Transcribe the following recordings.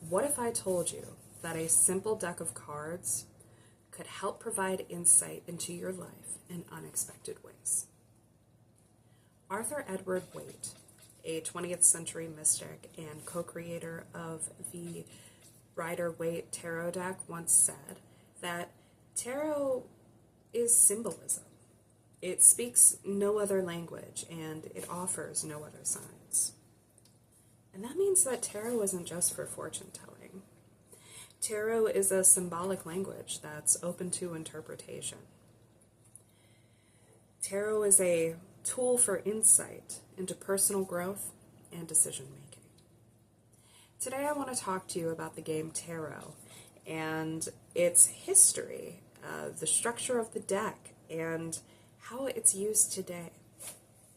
What if I told you that a simple deck of cards could help provide insight into your life in unexpected ways? Arthur Edward Waite, a 20th century mystic and co-creator of the Rider-Waite tarot deck, once said that tarot is symbolism. It speaks no other language and it offers no other signs. And that means that tarot isn't just for fortune telling. Tarot is a symbolic language that's open to interpretation. Tarot is a tool for insight into personal growth and decision making. Today I want to talk to you about the game Tarot and its history, the structure of the deck, and how it's used today.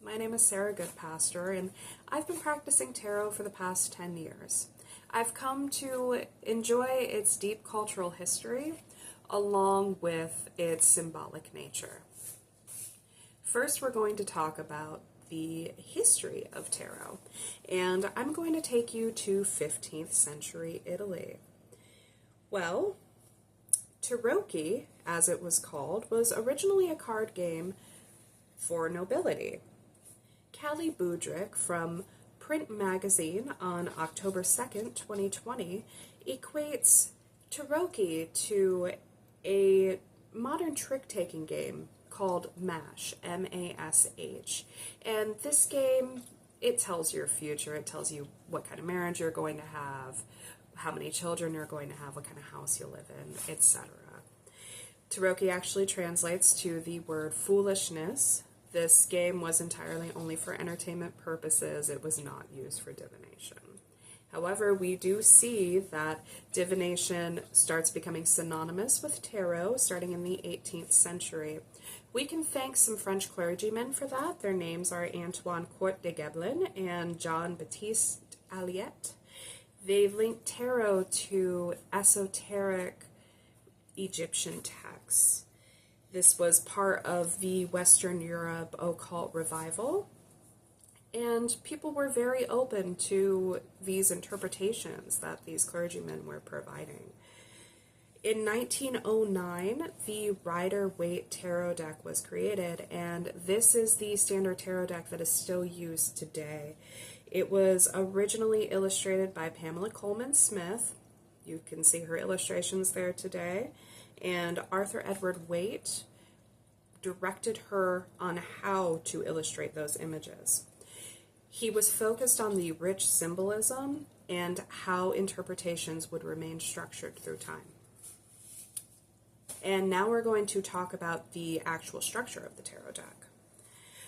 My name is Sarah Goodpaster, and I've been practicing tarot for the past 10 years. I've come to enjoy its deep cultural history along with its symbolic nature. First, we're going to talk about the history of tarot, and I'm going to take you to 15th century Italy. Well, Tarocchi, as it was called, was originally a card game for nobility. Callie Budrick from Print Magazine on October 2nd, 2020, equates Tarocchi to a modern trick-taking game called MASH, M-A-S-H. And this game, it tells your future. It tells you what kind of marriage you're going to have, how many children you're going to have, what kind of house you'll live in, etc. Tarocchi actually translates to the word foolishness. This game was entirely only for entertainment purposes. It was not used for divination. However, we do see that divination starts becoming synonymous with tarot starting in the 18th century. We can thank some French clergymen for that. Their names are Antoine Court de Gebelin and Jean-Baptiste Alliette. They've linked tarot to esoteric Egyptian texts. This was part of the Western Europe occult revival, and people were very open to these interpretations that these clergymen were providing. In 1909, the Rider-Waite tarot deck was created, and this is the standard tarot deck that is still used today. It was originally illustrated by Pamela Coleman Smith. You can see her illustrations there today. And Arthur Edward Waite directed her on how to illustrate those images. He was focused on the rich symbolism and how interpretations would remain structured through time. And now we're going to talk about the actual structure of the tarot deck.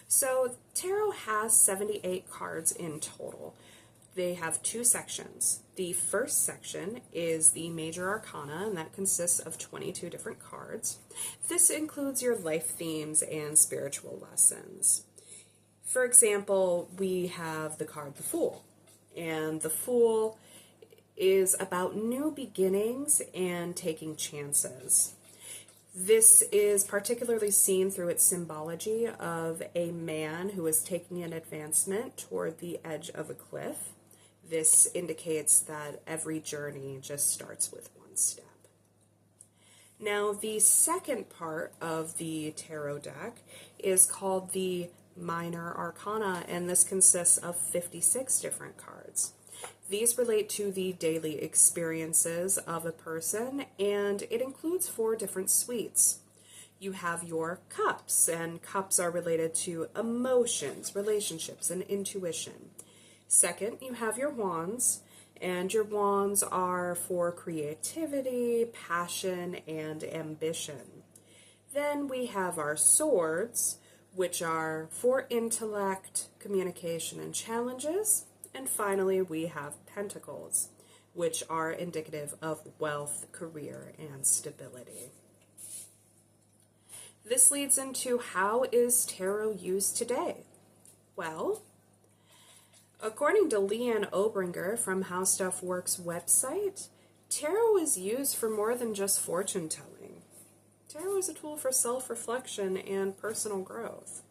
So tarot has 78 cards in total. They have two sections. The first section is the Major Arcana, and that consists of 22 different cards. This includes your life themes and spiritual lessons. For example, we have the card the Fool, and the Fool is about new beginnings and taking chances. This is particularly seen through its symbology of a man who is taking an advancement toward the edge of a cliff. This indicates that every journey just starts with one step. Now, the second part of the tarot deck is called the Minor Arcana, and this consists of 56 different cards. These relate to the daily experiences of a person, and it includes 4 different suites. You have your cups, and cups are related to emotions, relationships, and intuition. Second, you have your wands, and your wands are for creativity, passion, and ambition. Then we have our swords, which are for intellect, communication, and challenges. And finally, we have pentacles, which are indicative of wealth, career, and stability. This leads into how is tarot used today? Well, according to Leanne Obringer from How Stuff Works website, tarot is used for more than just fortune telling. Tarot is a tool for self-reflection and personal growth.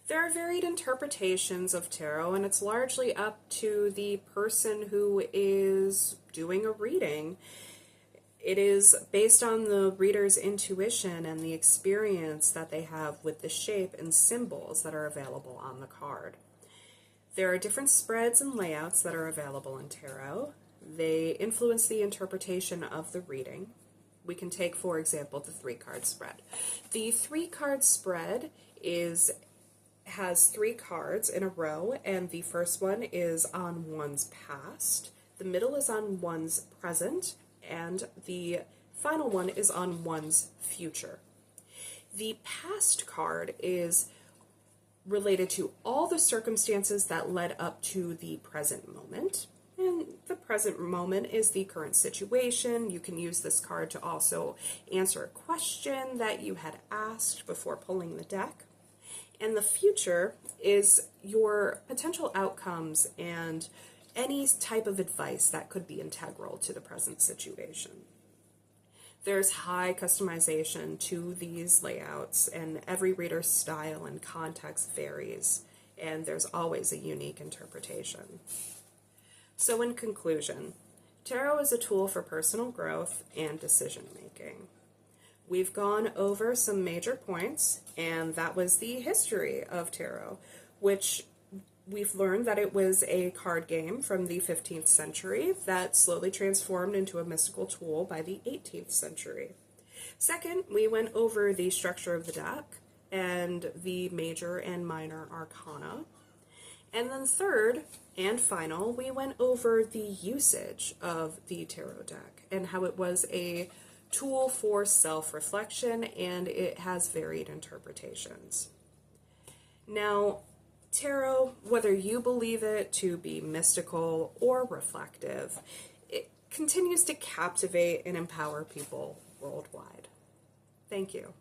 There are varied interpretations of tarot, and it's largely up to the person who is doing a reading. It is based on the reader's intuition and the experience that they have with the shape and symbols that are available on the card. There are different spreads and layouts that are available in tarot. They influence the interpretation of the reading. We can take, for example, the 3-card spread. The 3-card spread has 3 cards in a row, and the first one is on one's past, the middle is on one's present, and the final one is on one's future. The past card is related to all the circumstances that led up to the present moment. And the present moment is the current situation. You can use this card to also answer a question that you had asked before pulling the deck. And the future is your potential outcomes and any type of advice that could be integral to the present situation. There's high customization to these layouts, and every reader's style and context varies, and there's always a unique interpretation. So in conclusion, tarot is a tool for personal growth and decision making. We've gone over some major points, and that was the history of tarot, which we've learned that it was a card game from the 15th century that slowly transformed into a mystical tool by the 18th century. Second, we went over the structure of the deck and the major and minor arcana. And then third and final, we went over the usage of the tarot deck and how it was a tool for self-reflection, and it has varied interpretations. Now, tarot, whether you believe it to be mystical or reflective, it continues to captivate and empower people worldwide. Thank you.